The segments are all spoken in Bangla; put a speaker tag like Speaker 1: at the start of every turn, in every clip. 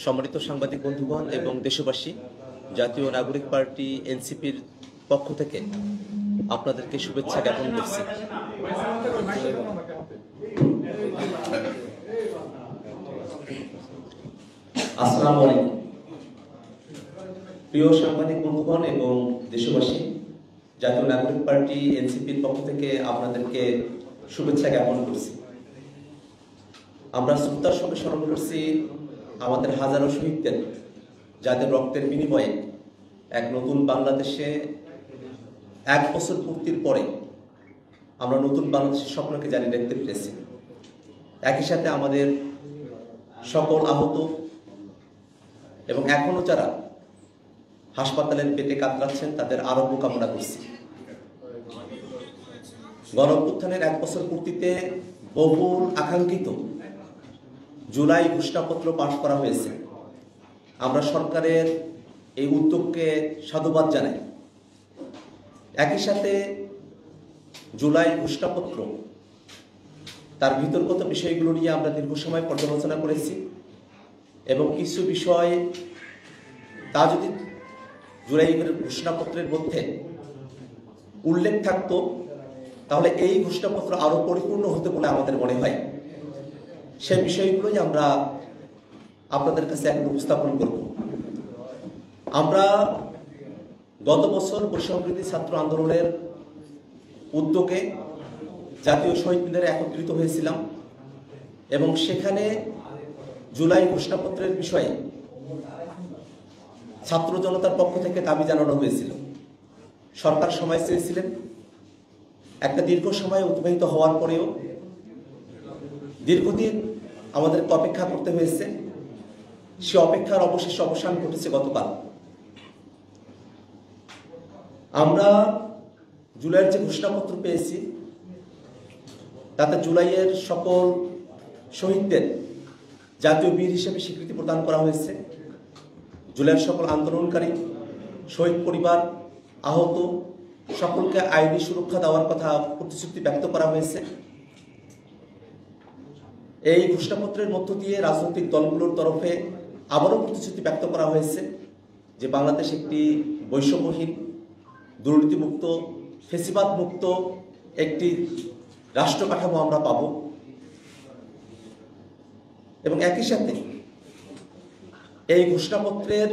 Speaker 1: সম্মানিত সাংবাদিক বন্ধুগণ এবং দেশবাসী, জাতীয় নাগরিক পার্টি এনসিপির পক্ষ থেকে আপনাদেরকে শুভেচ্ছা জ্ঞাপন করছি। আসসালামু আলাইকুম। প্রিয় সাংবাদিক বন্ধুগণ এবং দেশবাসী, জাতীয় নাগরিক পার্টি এনসিপির পক্ষ থেকে আপনাদেরকে শুভেচ্ছা জ্ঞাপন করছি। আমরা শ্রদ্ধার সঙ্গে স্মরণ করছি আমাদের হাজারো শহীদদের, যাদের রক্তের বিনিময়ে এক নতুন বাংলাদেশে 1 বছর পূর্তির পরে আমরা নতুন বাংলাদেশের স্বপ্নকে জারি রাখতে পেরেছি। একই সাথে আমাদের সকল আহত এবং এখনো যারা হাসপাতালের পেটে কাতরাচ্ছেন তাদের আরোগ্য কামনা করছি। গণঅভ্যুত্থানের 1 বছর পূর্তিতে বহুল আকাঙ্ক্ষিত জুলাই ঘোষণাপত্র পাশ করা হয়েছে। আমরা সরকারের এই উদ্যোগকে সাধুবাদ জানাই। একই সাথে জুলাই ঘোষণাপত্র তার ভিতরগত বিষয়গুলো নিয়ে আমরা দীর্ঘ সময় পর্যালোচনা করেছি এবং কিছু বিষয় তা যদি জুলাই ঘোষণাপত্রের মধ্যে উল্লেখ থাকতো তাহলে এই ঘোষণাপত্র আরো পরিপূর্ণ হতে বলে আমাদের মনে হয়। সে বিষয়গুলোই আমরা আপনাদের কাছে এখন উপস্থাপন করব। আমরা গত বছর বৈষম্যবিরোধী ছাত্র আন্দোলনের উদ্যোগে জাতীয় শহীদ মিনারে একত্রিত হয়েছিলাম এবং সেখানে জুলাই ঘোষণাপত্রের বিষয়ে ছাত্র জনতার পক্ষ থেকে দাবি জানানো হয়েছিল। সরকার সময় চেয়েছিলেন, একটা দীর্ঘ সময় অতিবাহিত হওয়ার পরেও দীর্ঘদিন আমাদেরকে অপেক্ষা করতে হয়েছে। সে অপেক্ষার অবশেষে অবসান ঘটেছে গতকাল। আমরা জুলাইয়ের যে ঘোষণাপত্র পেয়েছি তাতে জুলাইয়ের সকল শহীদদের জাতীয় বীর হিসেবে স্বীকৃতি প্রদান করা হয়েছে। জুলাইয়ের সকল আন্দোলনকারী, শহীদ পরিবার, আহত সকলকে আইনি সুরক্ষা দেওয়ার কথা প্রতিশ্রুতি ব্যক্ত করা হয়েছে। এই ঘোষণাপত্রের মধ্য দিয়ে রাজনৈতিক দলগুলোর তরফে আবারও প্রতিশ্রুতি ব্যক্ত করা হয়েছে যে বাংলাদেশ একটি বৈষম্যহীন, দুর্নীতিমুক্ত, ফেসিবাদ মুক্ত একটি রাষ্ট্র কাঠামো আমরা পাব। এবং একই সাথে এই ঘোষণাপত্রের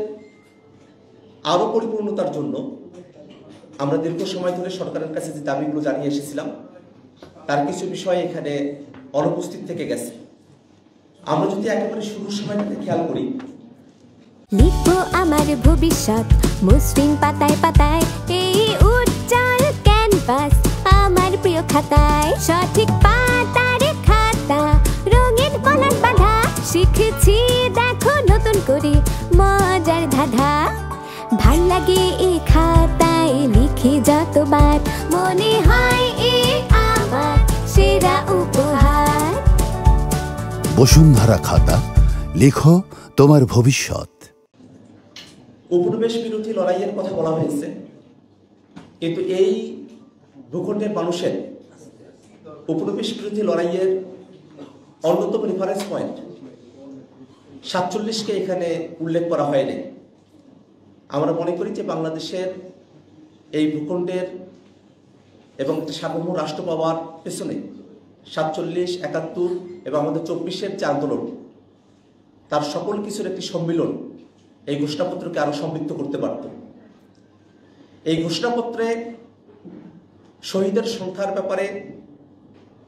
Speaker 1: আরো পরিপূর্ণতার জন্য আমরা দীর্ঘ সময় ধরে সরকারের কাছে যে দাবিগুলো জানিয়ে এসেছিলাম তার কিছু বিষয় এখানে অনুপস্থিত থেকে গেছে। আমরা যদি একেবারে শুরুর সময়টাতে খেয়াল করি,
Speaker 2: লিখবো আমার ভবিষ্যৎ মসৃণ পাতায় পাতায়, এই উজ্জ্বল ক্যানভাস আমার প্রিয় খাতায়, সঠিক পাতার খাতা রঙিন কলম বাঁধা, শিখেছি দেখো নতুন করে মজার ধাঁধা, ভাল লাগে এই খাতায় লিখে যতবার, মনে হয় এ আমার সেরা উপহার।
Speaker 3: বসুন্ধরা খাতা, লেখো তোমার ভবিষ্যৎ।
Speaker 1: উপনিবেশ বিরোধী লড়াইয়ের কথা বলা হয়েছে, কিন্তু এই ভূখণ্ডের মানুষের উপনিবেশ বিরোধী লড়াইয়ের অন্যতম রেফারেন্স পয়েন্ট 47কে এখানে উল্লেখ করা হয়নি। আমরা মনে করি যে বাংলাদেশের এই ভূখণ্ডের এবং সার্বভৌম রাষ্ট্র পাওয়ার পেছনে 47, 71 এবং আমাদের 24-এর যে আন্দোলন, তার সকল কিছুর একটি সম্মিলন এই ঘোষণাপত্রকে আরো সমৃদ্ধ করতে পারত। এই ঘোষণাপত্রে শহীদের সংখ্যার ব্যাপারে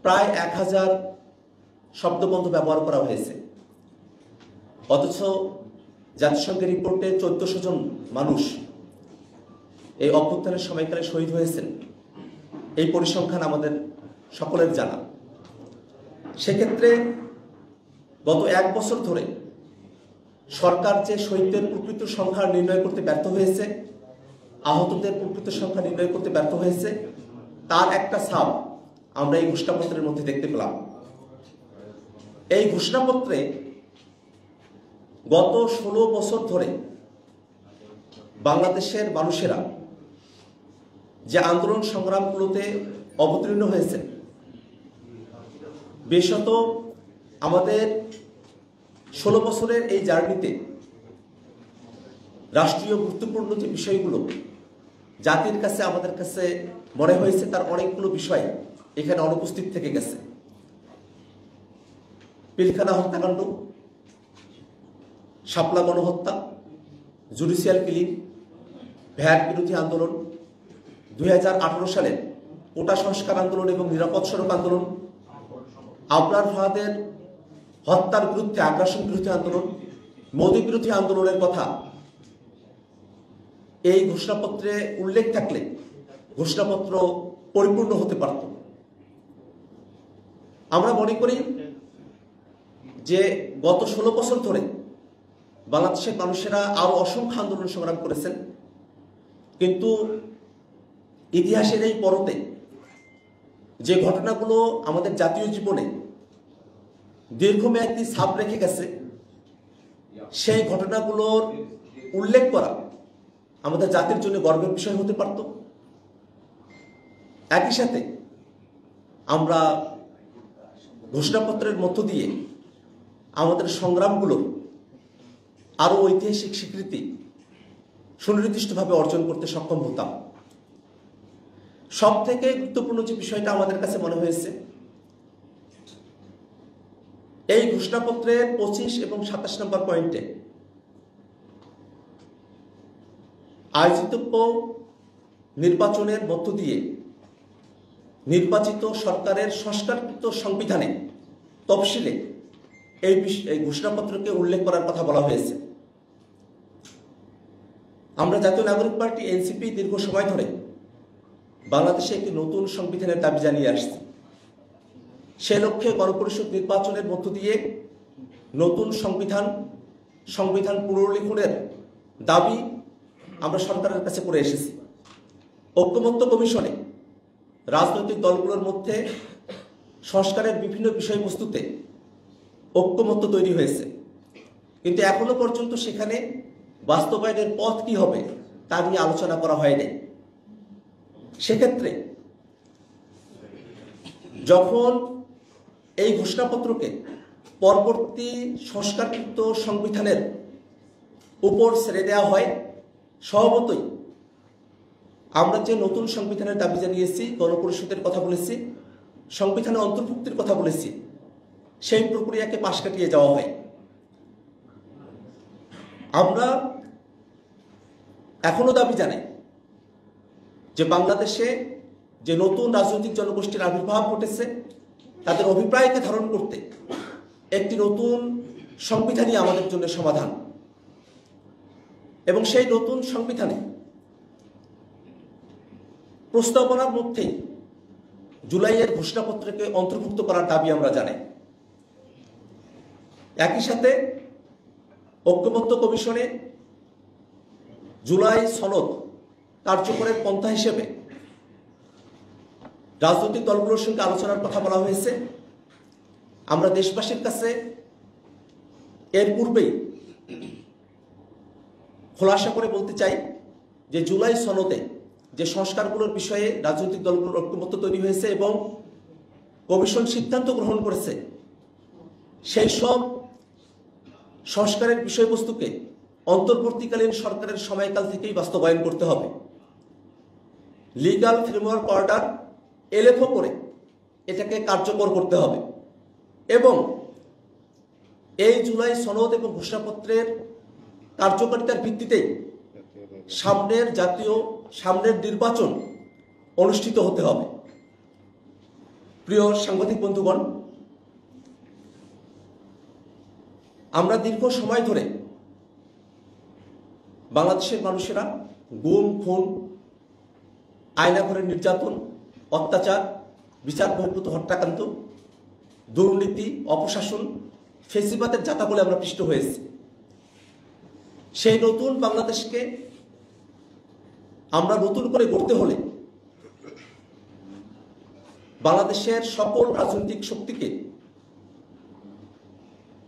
Speaker 1: প্রায় 1000 শব্দবন্ধ ব্যবহার করা হয়েছে, অথচ জাতিসংঘের রিপোর্টে 1400 জন মানুষ এই অভ্যুত্থানের সময়কালে শহীদ হয়েছেন। এই পরিসংখ্যান আমাদের সকলের জানা। সেক্ষেত্রে গত 1 বছর ধরে সরকার যে শহীদদের প্রকৃত সংখ্যা নির্ণয় করতে ব্যর্থ হয়েছে, আহতদের প্রকৃত সংখ্যা নির্ণয় করতে ব্যর্থ হয়েছে, তার একটা ছাপ আমরা এই ঘোষণাপত্রের মধ্যে দেখতে পেলাম। এই ঘোষণাপত্রে গত 16 বছর ধরে বাংলাদেশের মানুষেরা যে আন্দোলন সংগ্রামগুলোতে অবতীর্ণ হয়েছে, বিশেষত আমাদের 16 বছরের এই জার্নিতে রাষ্ট্রীয় গুরুত্বপূর্ণ যে বিষয়গুলো জাতির কাছে আমাদের কাছে মনে হয়েছে, তার অনেকগুলো বিষয় এখানে অনুপস্থিত থেকে গেছে। পিলখানা হত্যাকাণ্ড, শাপলা গণহত্যা, জুডিশিয়াল কিলিং, ভ্যাট বিরোধী আন্দোলন, 2018 সালের কোটা সংস্কার আন্দোলন এবং নিরাপদ সড়ক আন্দোলন, আবরার ফাহাদের হত্যার বিরুদ্ধে আগ্রাসন বিরোধী আন্দোলন, মোদী বিরোধী আন্দোলনের কথা এই ঘোষণাপত্রে উল্লেখ থাকলে ঘোষণাপত্র পরিপূর্ণ হতে পারত। আমরা মনে করি যে গত 16 বছর ধরে বাংলাদেশের মানুষেরা আরো অসংখ্য আন্দোলন সংগ্রাম করেছেন, কিন্তু ইতিহাসের এই পরতে যে ঘটনাগুলো আমাদের জাতীয় জীবনে দীর্ঘমেয়াদী ছাপ রেখে গেছে, সেই ঘটনাগুলোর উল্লেখ করা আমাদের জাতির জন্য গর্বের বিষয় হতে পারত। একই সাথে আমরা ঘোষণাপত্রের মধ্য দিয়ে আমাদের সংগ্রামগুলোর আরো ঐতিহাসিক স্বীকৃতি সুনির্দিষ্টভাবে অর্জন করতে সক্ষম হতাম। সব থেকে গুরুত্বপূর্ণ যে বিষয়টা আমাদের কাছে মনে হয়েছে, এই ঘোষণাপত্রের 25 এবং 27 নম্বর পয়েন্টে আয়োজিতব্য নির্বাচনের মধ্য দিয়ে নির্বাচিত সরকারের সংস্কারকৃত সংবিধানে তফসিলে এই ঘোষণাপত্রকে উল্লেখ করার কথা বলা হয়েছে। আমরা জাতীয় নাগরিক পার্টি এনসিপি দীর্ঘ সময় ধরে বাংলাদেশে একটি নতুন সংবিধানের দাবি জানিয়ে আসছে। সে লক্ষ্যে গণপরিষদ নির্বাচনের মধ্য দিয়ে নতুন সংবিধান পুনর্লিখনের দাবি আমরা সরকারের কাছে করে এসেছি। ঐক্যমত্য কমিশনে রাজনৈতিক দলগুলোর মধ্যে সংস্কারের বিভিন্ন বিষয়বস্তুতে ঐক্যমত্য তৈরি হয়েছে, কিন্তু এখনো পর্যন্ত সেখানে বাস্তবায়নের পথ কি হবে তা নিয়ে আলোচনা করা হয়নি। সেক্ষেত্রে যখন এই ঘোষণাপত্রকে পরবর্তী সংস্কারকৃত সংবিধানের উপর ছেড়ে দেওয়া হয়, স্বভাবতই আমরা যে নতুন সংবিধানের দাবি জানিয়েছি, গণপরিষদের কথা বলেছি, সংবিধানে অন্তর্ভুক্তির কথা বলেছি, সেই প্রক্রিয়াকে পাশ কাটিয়ে যাওয়া হয়। আমরা এখনো দাবি জানাই যে বাংলাদেশে যে নতুন রাজনৈতিক জনগোষ্ঠীর আবির্ভাব ঘটেছে, তাদের অভিপ্রায়কে ধারণ করতে একটি নতুন সংবিধানই আমাদের জন্য সমাধান, এবং সেই নতুন সংবিধানে প্রস্তাবনার মধ্যে জুলাইয়ের ঘোষণাপত্রকে অন্তর্ভুক্ত করার দাবি আমরা জানাই। একই সাথে ঐক্যমত্য কমিশনে জুলাই সনদ কার্যকরের পন্থা হিসেবে রাজনৈতিক দলগুলোর সঙ্গে আলোচনার কথা বলা হয়েছে। আমরা দেশবাসীর কাছে এর পূর্বেই খোলাসা করে বলতে চাই যে জুলাই সনদে যে সংস্কারগুলোর বিষয়ে রাজনৈতিক দলগুলোর ঐক্যমত্য তৈরি হয়েছে এবং কমিশন সিদ্ধান্ত গ্রহণ করেছে, সেই সব সংস্কারের বিষয়বস্তুকে অন্তর্বর্তীকালীন সরকারের সময়কাল থেকেই বাস্তবায়ন করতে হবে। লিগ্যাল ফ্রেমওয়ার্ক অর্ডার এলএফও করে এটাকে কার্যকর করতে হবে এবং এই জুলাই সনদ এবং ঘোষণাপত্রের কার্যকারিতার ভিত্তিতে সামনের নির্বাচন অনুষ্ঠিত হতে হবে। প্রিয় সাংবাদিক বন্ধুগণ, আমরা দীর্ঘ সময় ধরে বাংলাদেশের মানুষেরা গুম, খুন, আয়নাঘরের নির্যাতন, অত্যাচার, বিচার বহির্ভূত হত্যাকাণ্ড, দুর্নীতি, অপশাসন, ফেসিবাদের যাতা বলে আমরা পিষ্ট হয়েছি। সেই নতুন বাংলাদেশকে আমরা নতুন করে গড়তে হলে বাংলাদেশের সকল রাজনৈতিক শক্তিকে,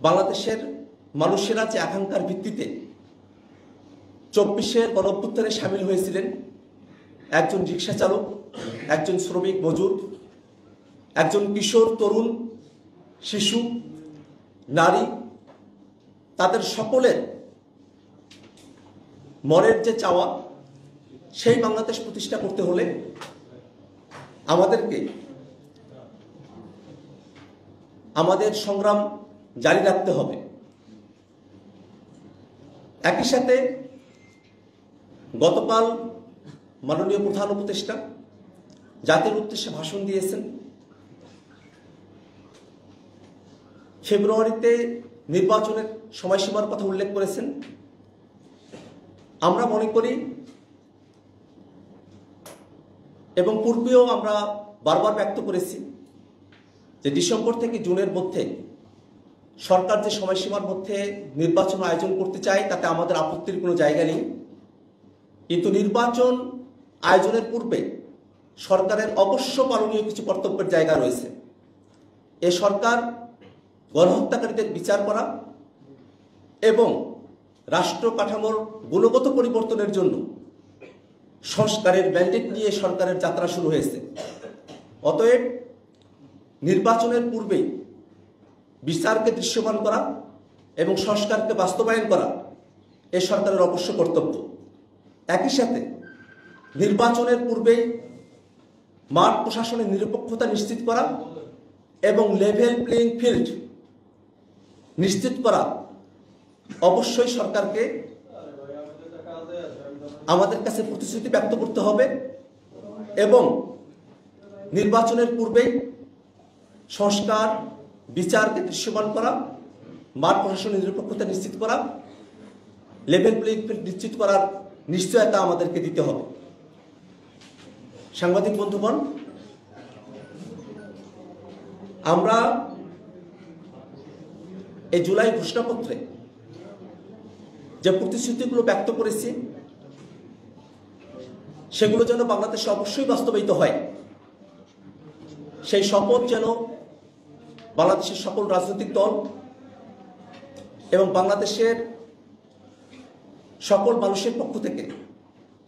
Speaker 1: বাংলাদেশের মানুষেরা যে আকাঙ্ক্ষার ভিত্তিতে 24-এর গণঅভ্যুত্থানে সামিল হয়েছিলেন, একজন রিক্সা চালক, একজন শ্রমিক মজুর, একজন কিশোর, তরুণ, শিশু, নারী, তাদের সকলের মনের যে চাওয়া, সেই বাংলাদেশ প্রতিষ্ঠা করতে হলে আমাদেরকে আমাদের সংগ্রাম জারি রাখতে হবে। একই সাথে গতকাল মাননীয় প্রধান উপদেষ্টা জাতির উদ্দেশ্যে ভাষণ দিয়েছেন। ফেব্রুয়ারিতে নির্বাচনের সময়সীমার কথা উল্লেখ করেছেন। আমরা মনে করি এবং পূর্বেও আমরা বারবার ব্যক্ত করেছি যে ডিসেম্বর থেকে জুনের মধ্যে সরকার যে সময়সীমার মধ্যে নির্বাচন আয়োজন করতে চায় তাতে আমাদের আপত্তির কোনো জায়গা নেই, কিন্তু নির্বাচন আয়োজনের পূর্বে সরকারের অবশ্য পালনীয় কিছু কর্তব্যের জায়গা রয়েছে। এ সরকার গণহত্যাকারীদের বিচার করা এবং রাষ্ট্র কাঠামোর গুণগত পরিবর্তনের জন্য সংস্কারের ম্যান্ডেট নিয়ে সরকারের যাত্রা শুরু হয়েছে। অতএব নির্বাচনের পূর্বেই বিচারকে দৃশ্যমান করা এবং সংস্কারকে বাস্তবায়ন করা এ সরকারের অবশ্য কর্তব্য। একই সাথে নির্বাচনের পূর্বেই মাঠ প্রশাসনের নিরপেক্ষতা নিশ্চিত করা এবং লেভেল প্লেইং ফিল্ড নিশ্চিত করা অবশ্যই সরকারকে আমাদের কাছে প্রতিশ্রুতি ব্যক্ত করতে হবে এবং নির্বাচনের পূর্বেই সংস্কার বিচারকে দৃশ্যমান করা, মাঠ প্রশাসনের নিরপেক্ষতা নিশ্চিত করা, লেভেল প্লেইং ফিল্ড নিশ্চিত করার নিশ্চয়তা আমাদেরকে দিতে হবে। সাংবাদিক বন্ধুগণ, আমরা এই জুলাই ঘোষণাপত্রে যে প্রতিশ্রুতিগুলো ব্যক্ত করেছি সেগুলো যেন বাংলাদেশে অবশ্যই বাস্তবায়িত হয়, সেই শপথ যেন বাংলাদেশের সকল রাজনৈতিক দল এবং বাংলাদেশের সকল মানুষের পক্ষ থেকে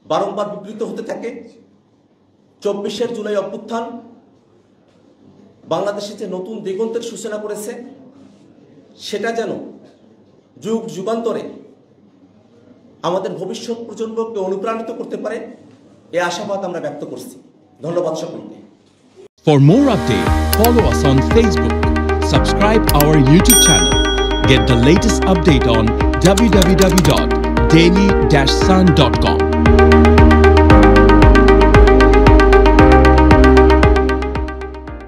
Speaker 1: বারংবার বিবৃত হতে থাকে। 24 জুলাই অভ্যুত্থান বাংলাদেশে যে নতুন দিগন্তের সূচনা করেছে সেটা যেন যুগ যুগান্তরে আমাদের ভবিষ্যৎ প্রজন্মকে অনুপ্রাণিত করতে পারে, এই আশাবাদ আমরা ব্যক্ত করছি। ধন্যবাদ সকলকে।
Speaker 4: For more updates, follow us on Facebook, subscribe our YouTube channel, get the latest update on www.daily-sun.com.